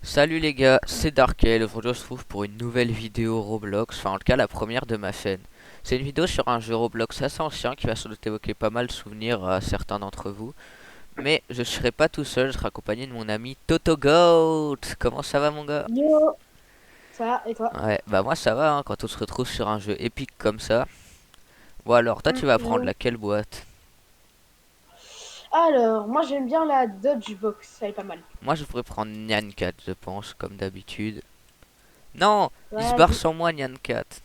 Salut les gars, c'est Darkel. Aujourd'hui on se retrouve pour une nouvelle vidéo Roblox, enfin en tout cas la première de ma chaîne. C'est une vidéo sur un jeu Roblox assez ancien qui va sans doute évoquer pas mal de souvenirs à certains d'entre vous. Mais je serai pas tout seul, je serai accompagné de mon ami TotoGoat. Comment ça va mon gars? Yo, ça va, et toi? Ouais, bah moi ça va hein, quand on se retrouve sur un jeu épique comme ça. Bon alors, toi tu vas prendre J'avoue. laquelle boîte? Alors, moi j'aime bien la Dodgebox, elle est pas mal. Moi je pourrais prendre Nyan 4 je pense, comme d'habitude. Non! Il se barre Vas-y. sans moi Nyan 4.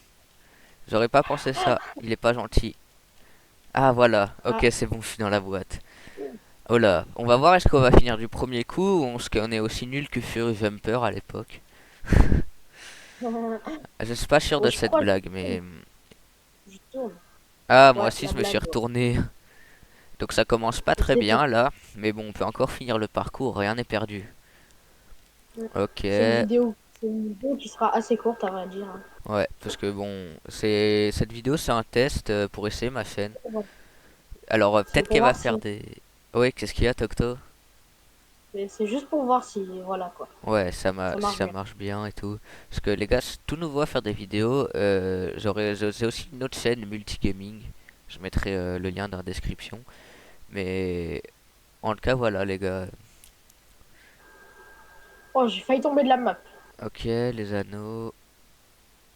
J'aurais pas pensé ça, il est pas gentil. Ah voilà, ok Ah. c'est bon, je suis dans la boîte. Oh là, on va voir est-ce qu'on va finir du premier coup ou est-ce qu'on est aussi nul que Fury Jumper à l'époque. Je suis pas sûr Oh, de je cette crois que blague mais... je tourne. Ah moi Ouais, aussi la je me suis blague. retourné. Donc ça commence pas Je très l'ai fait. bien là. Mais bon, on peut encore finir le parcours, rien n'est perdu. Ok, C'est une vidéo qui sera assez courte, à vrai dire, hein. ouais, parce que bon, c'est cette vidéo c'est un test pour essayer ma chaîne. Ouais. Alors C'est peut-être pour qu'elle va voir faire si. des... Ouais, qu'est-ce qu'il y a Tocto? C'est juste pour voir si. Voilà quoi. Ouais, Ça si marche ça bien. marche bien et tout. Parce que les gars, c'est tout nouveau à faire des vidéos. J'ai aussi une autre chaîne multigaming. Je mettrai le lien dans la description. Mais en tout cas, voilà les gars. Oh, j'ai failli tomber de la map. Ok, les anneaux.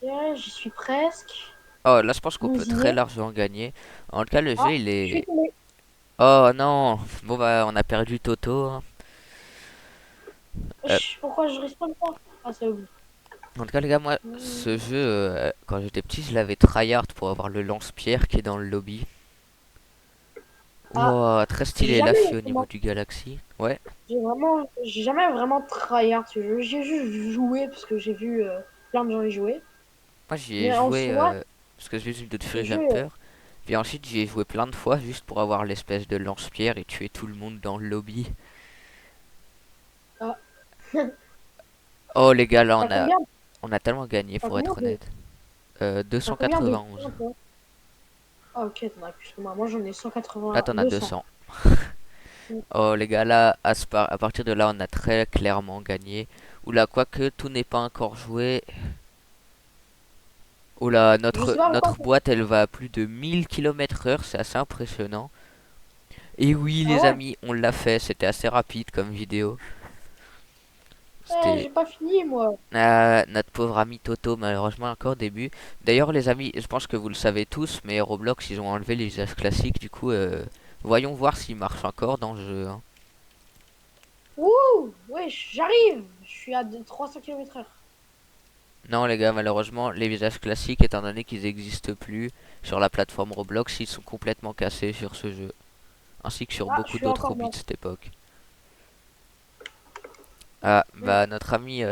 Ok, j'y suis presque. Oh, là, je pense qu'on Vous peut y très êtes? largement gagner. En tout cas, le jeu, Ah, il je suis est... tombé. Oh non! Bon bah, on a perdu Toto, hein. Euh, Pourquoi je respawn pas? Ah, c'est oublié. En tout cas, les gars, moi, ce jeu, quand j'étais petit, je l'avais tryhard pour avoir le lance-pierre qui est dans le lobby. Ah, Wow, très j'ai stylé, la jamais fille au niveau vraiment du Galaxy. Ouais. J'ai jamais vraiment tryhard ce jeu. J'ai juste joué parce que j'ai vu plein de gens y jouer. Moi j'y ai Mais en joué soi, parce que j'ai vu une vidéo de ce Free jeu, Jumper. Puis ensuite j'y ai joué plein de fois juste pour avoir l'espèce de lance-pierre et tuer tout le monde dans le lobby. ah, Oh les gars là t'as combien, on a tellement gagné t'as pour combien être honnête. t'as combien de 291. points, toi? Ah, ok, t'en as plus que moi. Moi, j'en ai Là 180, t'en as 200. 200. Oh les gars là à partir de là on a très clairement gagné. Oula quoique tout n'est pas encore joué. Oula Je sais pas pourquoi. notre boîte elle va à plus de 1000 km/h, c'est assez impressionnant. Et oui Ah les ouais? amis on l'a fait, c'était assez rapide comme vidéo. Eh, C'était j'ai pas fini, moi. Notre pauvre ami Toto, malheureusement encore au début. D'ailleurs, les amis, je pense que vous le savez tous, mais Roblox, ils ont enlevé les usages classiques. Du coup, voyons voir s'il marche encore dans le jeu, hein. Ouh, ouais, j'arrive. Je suis à 300 km/h. Non, les gars, malheureusement, les usages classiques, étant donné qu'ils n'existent plus sur la plateforme Roblox, ils sont complètement cassés sur ce jeu, ainsi que sur Ah, je beaucoup suis d'autres encore hobbies mort. de cette époque. Ah, Hmm. bah, notre ami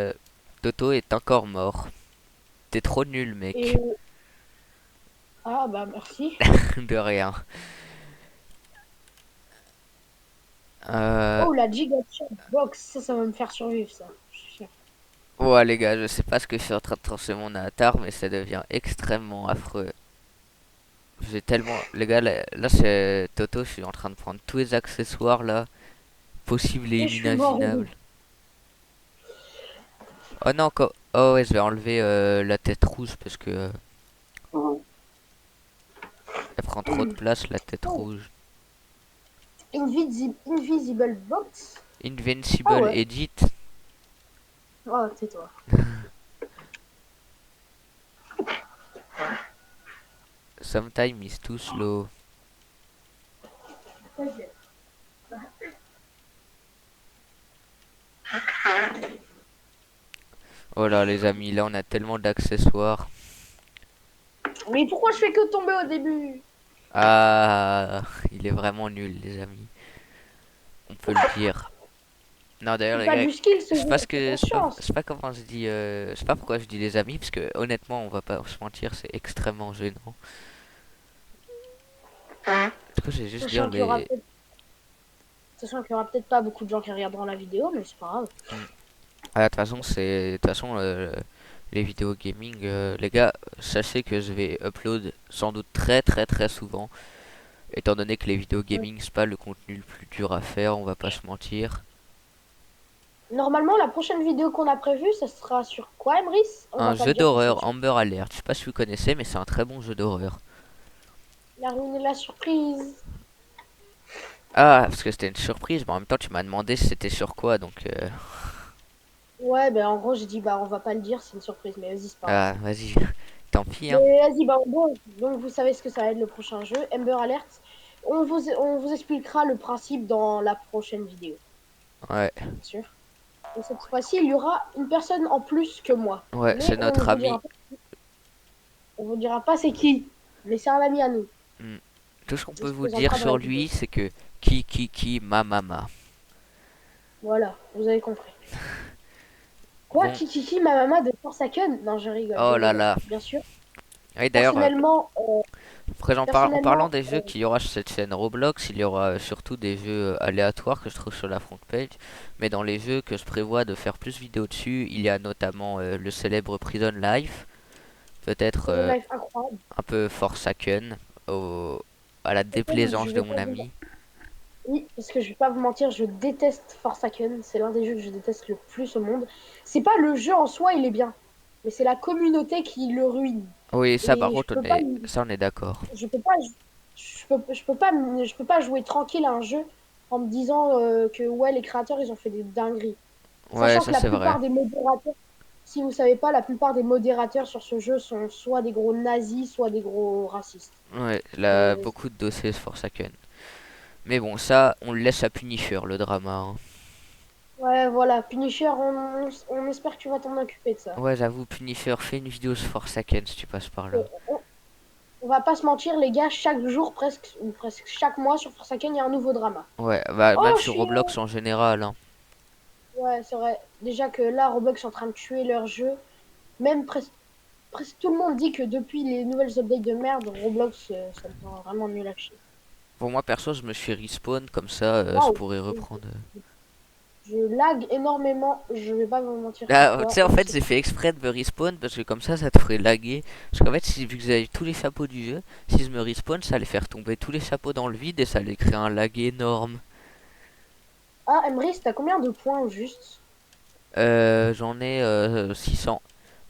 Toto est encore mort. T'es trop nul, mec. Et... Ah, bah, merci. De rien. Euh, Oh, la Giga Box. Ça va me faire survivre, ça. Je suis sûr. Ouais les gars, je sais pas ce que je suis en train de transformer mon avatar, mais ça devient extrêmement affreux. J'ai tellement... Les gars, là c'est Toto, je suis en train de prendre tous les accessoires là, possibles et Et je suis mort au inimaginables. début. Oh non, oh ouais, je vais enlever la tête rouge parce que elle prend trop de place la tête Oh, rouge. Invisible Box. Ah Invincible ouais. Edit. Oh, tais-toi. Sometimes is too slow. Oh là les amis, là on a tellement d'accessoires. Mais pourquoi je fais que tomber au début? Ah, il est vraiment nul les amis, on peut le dire. Non d'ailleurs C'est les pas gars, du skill ce jeu, c'est je conscience. sais pas comment je dis, je sais pas pourquoi je dis les amis parce que honnêtement on va pas se mentir, c'est extrêmement gênant. Du coup j'ai juste dire Sachant qu'il y aura les... peut-être Sachant qu'il y aura peut-être pas beaucoup de gens qui regarderont la vidéo, mais c'est pas grave. Hmm. Ah, de toute façon c'est, de toute façon les vidéos gaming, les gars, sachez que je vais upload sans doute très souvent, étant donné que les vidéos Mm. gaming c'est pas le contenu le plus dur à faire, on va pas se mentir. Normalement, la prochaine vidéo qu'on a prévue, ça sera sur quoi, Emrys? On Un va pas le jeu dire tout de suite. d'horreur, Amber Alert. Je sais pas si vous connaissez, mais c'est un très bon jeu d'horreur. Il a ruiné la surprise. Ah, parce que c'était une surprise, mais en même temps tu m'as demandé si c'était sur quoi, donc Ouais, ben en gros, j'ai dit, bah, on va pas le dire, c'est une surprise, mais vas-y, c'est pas grave. ah, vas-y, tant pis, hein. Mais vas-y, bah, bon, donc vous savez ce que ça va être le prochain jeu, Amber Alert. On vous expliquera le principe dans la prochaine vidéo, Ouais, bien sûr. Et cette fois-ci, il y aura une personne en plus que moi. ouais, Mais c'est notre ami. on vous dira pas c'est qui, mais c'est un ami à nous. Hmm. Tout ce qu'on Il peut se vous dire présentera dans la sur vidéo. lui, c'est que ma mama. Voilà, vous avez compris. Quoi, Bon, Kikiki, ma maman de Forsaken? Non, je oh là rigole, là. bien sûr. Et d'ailleurs, Personnellement, en parlant personnellement, des jeux qu'il y aura sur cette chaîne Roblox, il y aura surtout des jeux aléatoires que je trouve sur la front page. Mais dans les jeux que je prévois de faire plus vidéo dessus, il y a notamment le célèbre Prison Life, peut-être Prison Life incroyable. un peu Forsaken, à la Forsaken, je déplaisance de vais mon pas vous ami. Oui, parce que je vais pas vous mentir, je déteste Forsaken. C'est l'un des jeux que je déteste le plus au monde. C'est pas le jeu en soi, il est bien, mais c'est la communauté qui le ruine. Oui, ça par Et contre, ça on est d'accord. je peux pas, je peux pas jouer tranquille à un jeu en me disant que ouais, les créateurs ils ont fait des dingueries. Ouais, Sachant que ça la c'est vrai. plupart des modérateurs, si vous savez pas, la plupart des modérateurs sur ce jeu sont soit des gros nazis, soit des gros racistes. Ouais, là, Euh, beaucoup de dossiers Forsaken. Mais bon, ça, on le laisse à Punisher, le drama, hein. ouais, voilà, Punisher, on espère que tu vas t'en occuper de ça. Ouais, j'avoue, Punisher, fais une vidéo sur Forsaken si tu passes par là. On va pas se mentir, les gars, chaque jour, presque, ou presque chaque mois sur Forsaken, il y a un nouveau drama. Ouais, bah Oh, même je sur suis. Roblox en général, hein. Ouais, c'est vrai. Déjà que là, Roblox est en train de tuer leur jeu. Même presque tout le monde dit que depuis les nouvelles updates de merde, Roblox, ça devient vraiment nul à chier. Pour moi, perso, je me suis respawn, comme ça, je Waouh! pourrais reprendre. Je lag énormément, je vais pas vous mentir Ah, tu pourquoi. sais, en Je fait, sais j'ai pas. fait exprès de me respawn, parce que comme ça te ferait laguer. Parce qu'en fait, si, vu que vous avez tous les chapeaux du jeu, si je me respawn, ça allait faire tomber tous les chapeaux dans le vide et ça allait créer un lag énorme. Ah, Emrys, t'as combien de points au juste? J'en ai 600.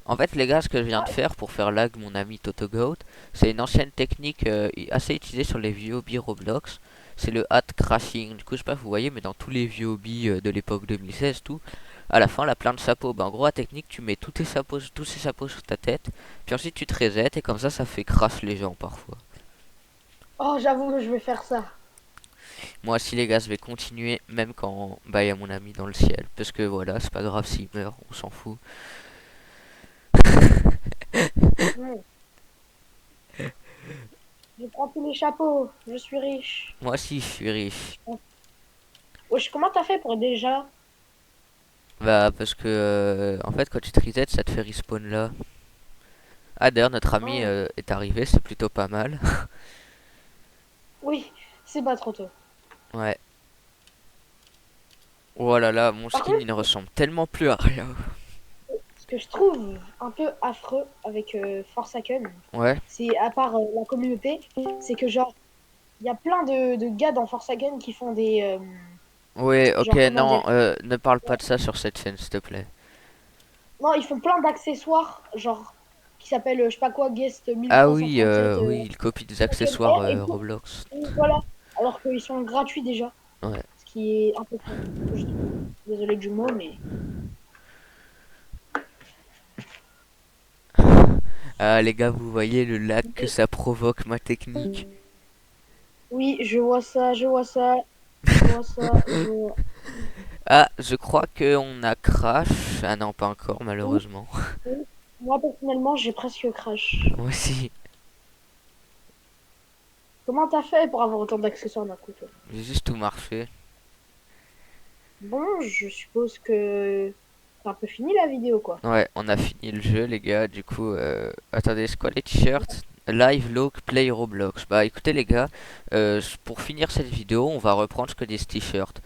En fait, les gars, ce que je viens de Ah, faire pour faire lag mon ami TotoGoat, c'est une ancienne technique assez utilisée sur les vieux hobbies Roblox. C'est le hat crashing. Du coup, je sais pas, vous voyez, mais dans tous les vieux hobbies de l'époque 2016, tout, à la fin, là, plein de chapeaux. Ben, en gros, la technique, tu mets tous ces chapeaux sur ta tête, puis ensuite tu te resets, et comme ça fait crash les gens parfois. oh, j'avoue que je vais faire ça. Moi aussi, les gars, je vais continuer, même quand bah, il y a mon ami dans le ciel. Parce que voilà, c'est pas grave s'il meurt, on s'en fout. Hmm. Je prends tous les chapeaux, je suis riche. Moi aussi, je suis riche. Wesh, comment t'as fait pour déjà? Bah parce que en fait quand tu te reset ça te fait respawn là. Ah d'ailleurs notre ami Oh, est arrivé, c'est plutôt pas mal. oui, c'est pas trop tôt. Ouais. Oh là là, mon Par skin contre, il ne ressemble tellement plus à rien. ce que je trouve un peu affreux avec Forsaken, Ouais. c'est à part la communauté, c'est que genre, il y a plein de gars dans Forsaken qui font des. Ouais, ok, Genre, comment dire? non, ne parle pas de ça sur cette chaîne s'il te plaît. Non, ils font plein d'accessoires, genre, qui s'appellent, je sais pas quoi, Guest Ah oui, 1337. oui, il copie des Forsaken accessoires Air, et Roblox. voilà. Alors qu'ils sont gratuits déjà. Ouais. Ce qui est un peu con, je trouve. Désolé du mot, mais. Ah les gars, vous voyez le lag que ça provoque ma technique. Oui, je vois ça, je vois ça, je vois ça, je vois. Ah, je crois que on a crash. Ah non, pas encore Oui, malheureusement. oui. Moi, personnellement, j'ai presque crash. Moi aussi, Comment t'as fait pour avoir autant d'accessoires d'un coup, toi? j'ai juste tout marché. Bon, je suppose que c'est un peu fini la vidéo, quoi. Ouais, on a fini le jeu, les gars. Du coup, attendez, c'est quoi les t-shirts? Live Log Play Roblox. Bah écoutez, les gars, pour finir cette vidéo, on va reprendre ce que des t-shirts.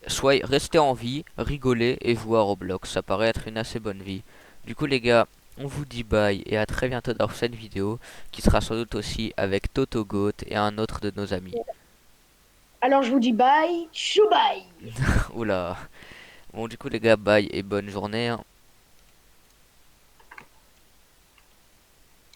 Soit restez en vie, rigolez et jouez à Roblox. Ça paraît être une assez bonne vie. Du coup, les gars, on vous dit bye et à très bientôt dans cette vidéo qui sera sans doute aussi avec TotoGoat et un autre de nos amis. Alors, je vous dis bye, chou bye! Oula. Bon, du coup, les gars, bye et bonne journée, hein.